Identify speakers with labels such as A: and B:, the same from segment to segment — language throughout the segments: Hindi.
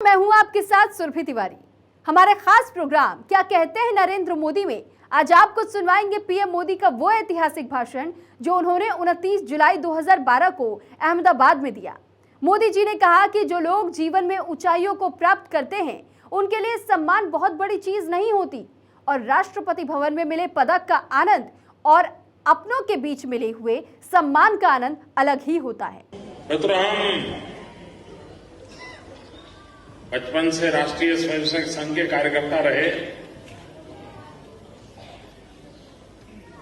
A: मैं हूं आपके साथ सुरभि तिवारी। हमारे खास प्रोग्राम क्या कहते हैं नरेंद्र मोदी में आज आपको सुनवाएंगे पीएम मोदी का वो ऐतिहासिक भाषण जो उन्होंने 29 जुलाई 2012 को अहमदाबाद में दिया। मोदी जी ने कहा कि जो लोग जीवन में ऊंचाइयों को प्राप्त करते हैं उनके लिए सम्मान बहुत बड़ी चीज नहीं होती और राष्ट्रपति भवन में मिले पदक का आनंद और अपनों के बीच मिले हुए सम्मान का आनंद अलग ही होता है।
B: बचपन से राष्ट्रीय स्वयंसेवक संघ के कार्यकर्ता रहे।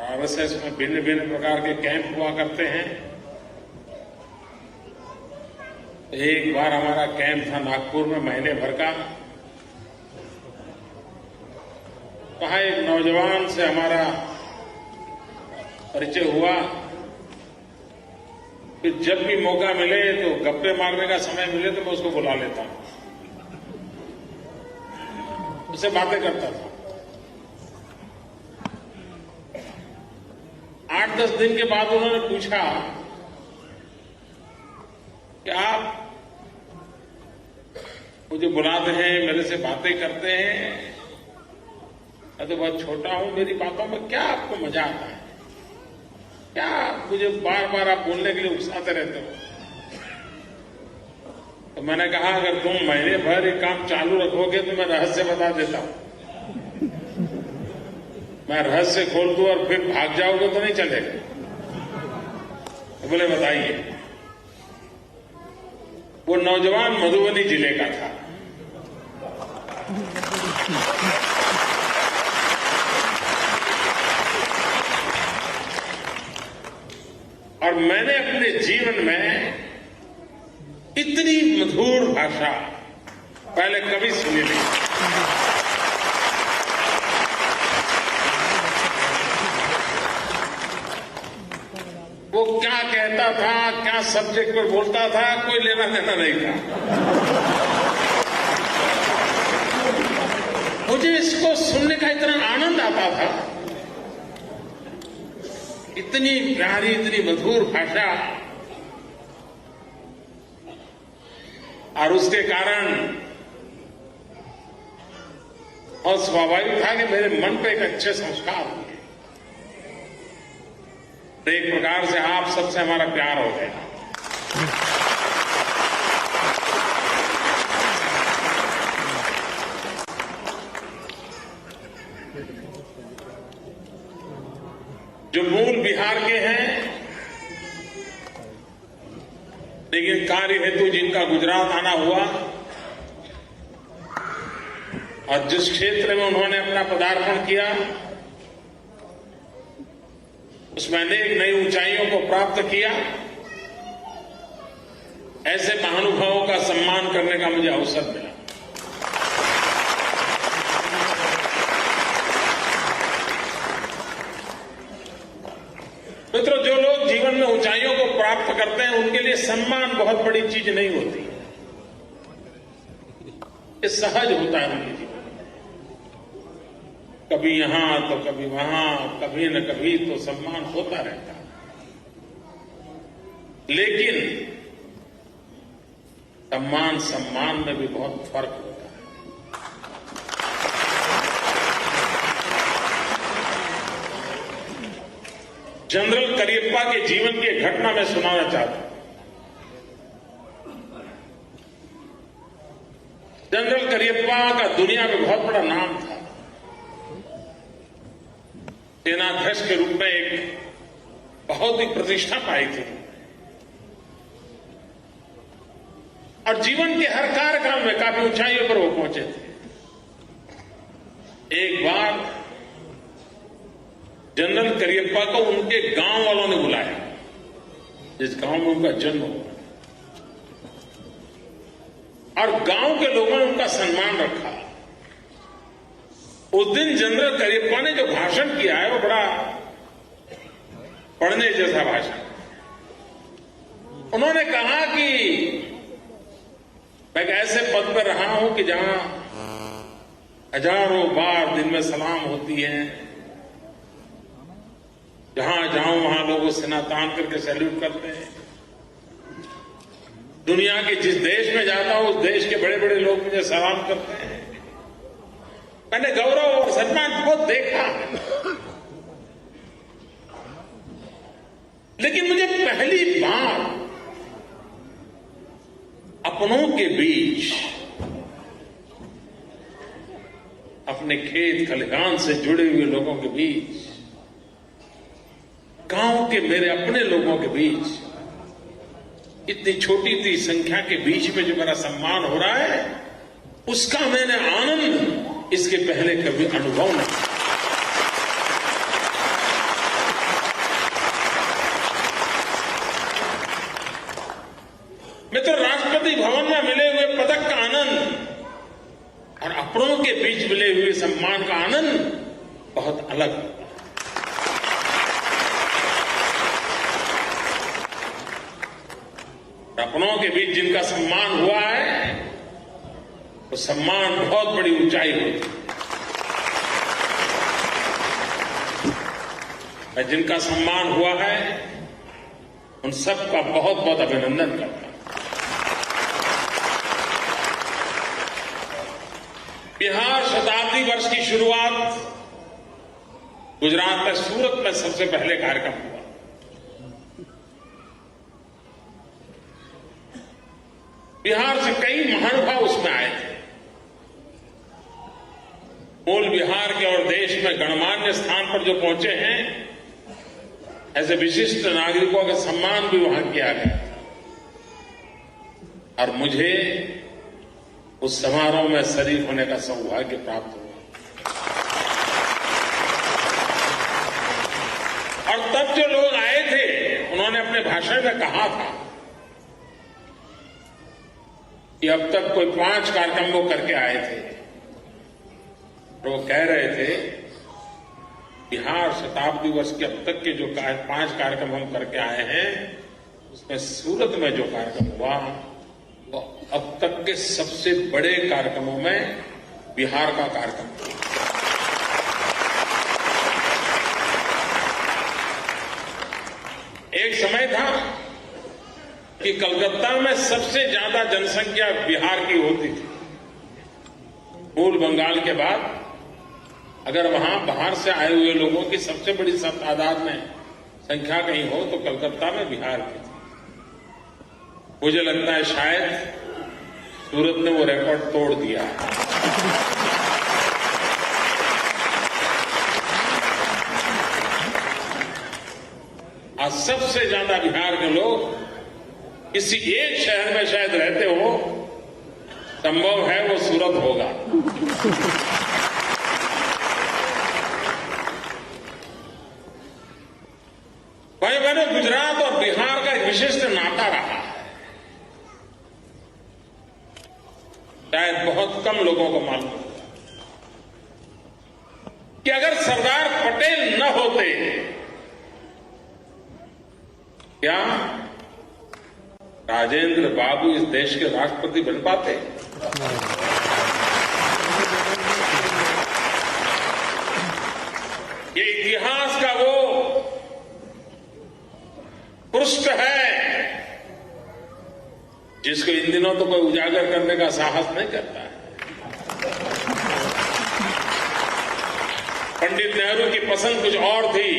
B: आरएसएस में भिन्न भिन्न प्रकार के कैंप हुआ करते हैं। एक बार हमारा कैंप था नागपुर में महीने भर का। वहां एक नौजवान से हमारा परिचय हुआ। फिर जब भी मौका मिले तो गप्पे मारने का समय मिले तो मैं उसको बुला लेता हूं, उससे बातें करता था। 8-10 दिन के बाद उन्होंने पूछा कि आप मुझे बुलाते हैं, मेरे से बातें करते हैं, मैं तो बहुत छोटा हूं, मेरी बातों में क्या आपको मजा आता है? क्या मुझे बार बार आप बोलने के लिए उकसाते रहते हो? तो मैंने कहा अगर तुम महीने भर ये काम चालू रखोगे तो मैं रहस्य बता देता हूं। मैं रहस्य खोल दूं और फिर भाग जाओगे तो नहीं चलेगा। तो बोले बताइए। वो नौजवान मधुबनी जिले का था। और मैंने अपने जीवन में इतनी मधुर भाषा पहले कभी सुनी नहीं। वो क्या कहता था, क्या सब्जेक्ट पर बोलता था, कोई लेना देना नहीं था। मुझे इसको सुनने का इतना आनंद आता था। इतनी प्यारी, इतनी मधुर भाषा, और उसके कारण और स्वाभाविक था कि मेरे मन पे एक अच्छे संस्कार हुए। तो एक प्रकार से आप सबसे हमारा प्यार हो गया। जो मूल बिहार के हैं लेकिन कार्य हेतु जिनका गुजरात आना हुआ और जिस क्षेत्र में उन्होंने अपना पदार्पण किया उसमें अनेक नई ऊंचाइयों को प्राप्त किया, ऐसे महानुभावों का सम्मान करने का मुझे अवसर मिला। मित्रों, जो लोग जीवन में ऊंचाइयों को प्राप्त करते हैं उनके लिए सम्मान बहुत बड़ी चीज नहीं होती। ये सहज होता है उनके जीवन में। कभी यहां तो कभी वहां, कभी न कभी तो सम्मान होता रहता है। लेकिन सम्मान में भी बहुत फर्क होता है। जनरल करियप्पा के जीवन की एक घटना मैं सुनाना चाहता हूं। जनरल करियप्पा का दुनिया में बहुत बड़ा नाम था। सेनाध्यक्ष के रूप में एक बहुत ही प्रतिष्ठा पाई थी और जीवन के हर कार्यक्रम में काफी ऊंचाइयों पर वो पहुंचे थे। एक बार जनरल करियप्पा को उनके गांव वालों ने बुलाया, जिस गांव में उनका जन्म हुआ, और गांव के लोगों ने उनका सम्मान रखा। उस दिन जनरल करियप्पा ने जो भाषण किया है वो बड़ा पढ़ने जैसा भाषण। उन्होंने कहा कि मैं एक ऐसे पद पर रहा हूं कि जहां हजारों बार दिन में सलाम होती है, जहां जाऊं वहां लोग सिना तान करके सैल्यूट करते हैं। दुनिया के जिस देश में जाता हूं उस देश के बड़े बड़े लोग मुझे सलाम करते हैं। मैंने गौरव और सम्मान बहुत देखा है, लेकिन मुझे पहली बार अपनों के बीच, अपने खेत खलिहान से जुड़े हुए लोगों के बीच, गांव के मेरे अपने लोगों के बीच, इतनी छोटी सी संख्या के बीच में जो मेरा सम्मान हो रहा है, उसका मैंने आनंद इसके पहले कभी अनुभव नहीं। मैं तो राष्ट्रपति भवन में मिले हुए पदक का आनंद और अपनों के बीच मिले हुए सम्मान का आनंद बहुत अलग है। अपनों के बीच जिनका सम्मान हुआ है, वो सम्मान बहुत बड़ी ऊंचाई होती है। मैं जिनका सम्मान हुआ है उन सबका बहुत बहुत अभिनंदन करता हूं। बिहार शताब्दी वर्ष की शुरुआत गुजरात में सूरत में सबसे पहले कार्यक्रम हुआ। बिहार से कई महानुभाव उसमें आए थे। मूल बिहार के और देश में गणमान्य स्थान पर जो पहुंचे हैं, ऐसे विशिष्ट नागरिकों का सम्मान भी वहां किया गया और मुझे उस समारोह में शरीक होने का सौभाग्य प्राप्त हुआ। और तब जो लोग आए थे, उन्होंने अपने भाषण में कहा था कि अब तक कोई 5 कार्यक्रम वो करके आए थे, तो वो कह रहे थे बिहार शताब्दी वर्ष के अब तक के जो 5 कार्यक्रम हम करके आए हैं, उसमें सूरत में जो कार्यक्रम हुआ वो अब तक के सबसे बड़े कार्यक्रमों में बिहार का कार्यक्रम था। एक समय था कि कलकत्ता में सबसे ज्यादा जनसंख्या बिहार की होती थी। मूल बंगाल के बाद अगर वहां बाहर से आए हुए लोगों की सबसे बड़ी तादाद में संख्या कहीं हो तो कलकत्ता में बिहार की थी। मुझे लगता है शायद सूरत ने वो रिकॉर्ड तोड़ दिया है। आज सबसे ज्यादा बिहार के लोग किसी एक शहर में शायद रहते हो, संभव है वो सूरत होगा। भाई बहनों, गुजरात और बिहार का एक विशिष्ट नाता रहा है। शायद बहुत कम लोगों को मालूम कि अगर सरदार पटेल न होते, क्या राजेंद्र बाबू इस देश के राष्ट्रपति बन पाते? ये इतिहास का वो पृष्ठ है जिसको इन दिनों तो कोई उजागर करने का साहस नहीं करता है। पंडित नेहरू की पसंद कुछ और थी,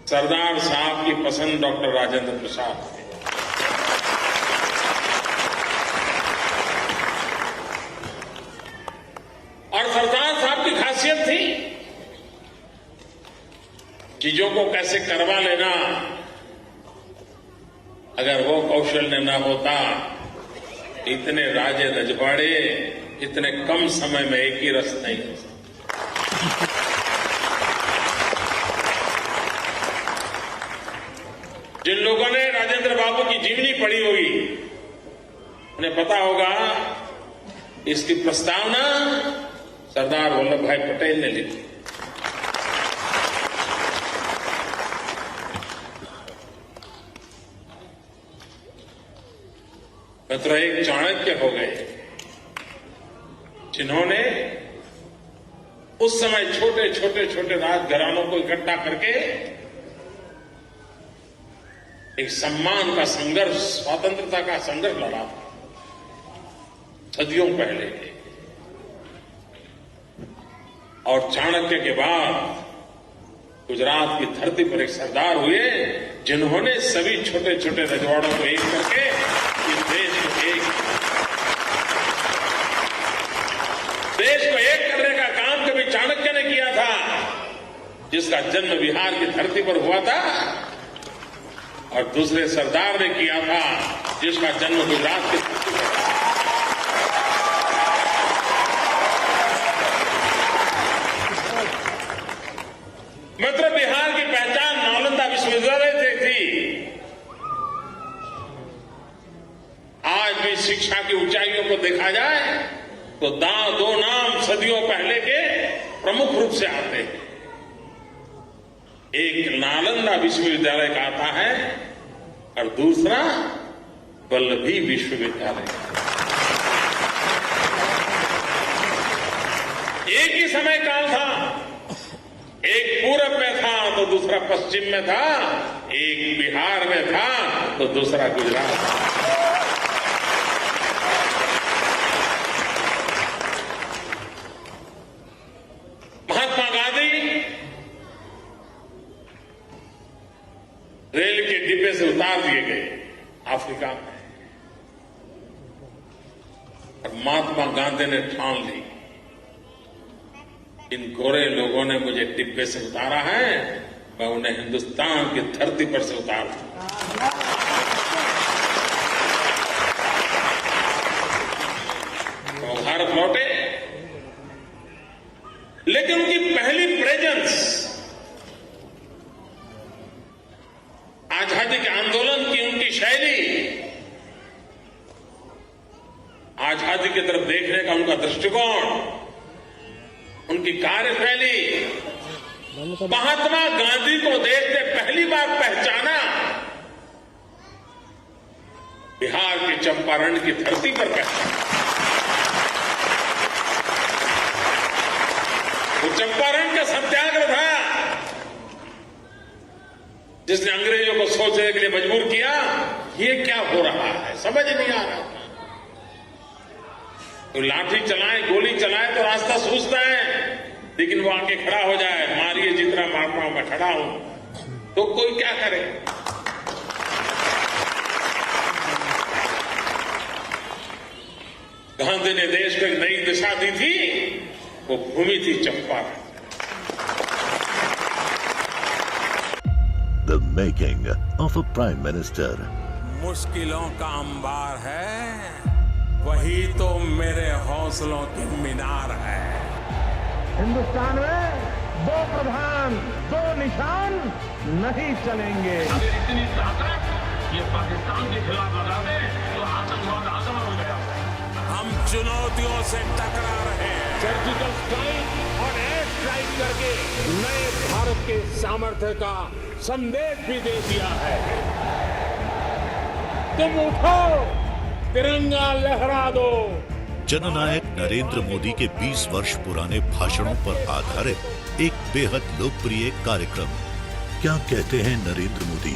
B: सरदार साहब की पसंद डॉक्टर राजेंद्र प्रसाद थी। और सरदार साहब की खासियत थी चीजों को कैसे करवा लेना। अगर वो कौशल्य न होता, इतने राजे रजवाड़े इतने कम समय में एक ही रस नहीं हो सकता। जिन लोगों ने राजेंद्र बाबू की जीवनी पढ़ी होगी, उन्हें पता होगा इसकी प्रस्तावना सरदार वल्लभ भाई पटेल ने लिखी। मित्रों, एक चाणक्य हो गए जिन्होंने उस समय छोटे छोटे छोटे राजघरानों को इकट्ठा करके एक सम्मान का संघर्ष, स्वतंत्रता का संघर्ष लड़ा था सदियों पहले के। और चाणक्य के बाद गुजरात की धरती पर एक सरदार हुए जिन्होंने सभी छोटे छोटे रजवाड़ों को एक करके इस देश को एक करने का काम कभी चाणक्य ने किया था, जिसका जन्म बिहार की धरती पर हुआ था, और दूसरे सरदार ने किया था जिसका जन्म गुजरात की धरती पर था। मतलब बिहार की पहचान नालंदा विश्वविद्यालय से थी। आज भी शिक्षा की ऊंचाइयों को देखा जाए तो दो नाम सदियों पहले के प्रमुख रूप से आते हैं। एक नालंदा विश्वविद्यालय का आता है और दूसरा वल्लभी विश्वविद्यालय। एक ही समय काल था, एक पूरब में था तो दूसरा पश्चिम में था, एक बिहार में था तो दूसरा गुजरात था। महात्मा गांधी रेल के डिब्बे से उतार दिए गए अफ्रीका में, और महात्मा गांधी ने ठान ली इन गोरे लोगों ने मुझे डिब्बे से उतारा है, मैं उन्हें हिंदुस्तान की धरती पर से उतार दूंगा। वो भारत लौटे, लेकिन उनकी पहली प्रेजेंस आजादी के आंदोलन की उनकी शैली, आजादी की तरफ देखने का उनका दृष्टिकोण, उनकी कार्यशैली, महात्मा गांधी को देश ने पहली बार पहचाना बिहार के चंपारण की धरती पर पहचाना। वो चंपारण का सत्याग्रह था जिसने अंग्रेजों को सोचने के लिए मजबूर किया ये क्या हो रहा है, समझ नहीं आ रहा था। तो लाठी चलाए, गोली चलाए तो रास्ता सूझता है, लेकिन वो आके खड़ा हो जाए, मारिए जितना मारता हूं मैं खड़ा हूं, तो कोई क्या करे। गांधी ने देश को एक नई दिशा दी थी, वो भूमि थी Champaran.
C: The making of a prime minister.
D: मुश्किलों का अंबार है, वही तो मेरे हौसलों की मीनार है।
E: हिंदुस्तान में दो प्रधान, दो निशान नहीं चलेंगे।
F: अगर इतनी ताकत ये पाकिस्तान के खिलाफ लगा दे तो आतंकवाद आजाद हो गया।
D: हम चुनौतियों से टकरा रहे हैं।
F: सर्जिकल स्ट्राइक और एयर स्ट्राइक करके नए भारत के सामर्थ्य का संदेश भी दे दिया है। तुम उठो, तिरंगा लहरा दो।
C: जननायक नरेंद्र मोदी के 20 वर्ष पुराने भाषणों पर आधारित एक बेहद लोकप्रिय कार्यक्रम क्या कहते हैं नरेंद्र मोदी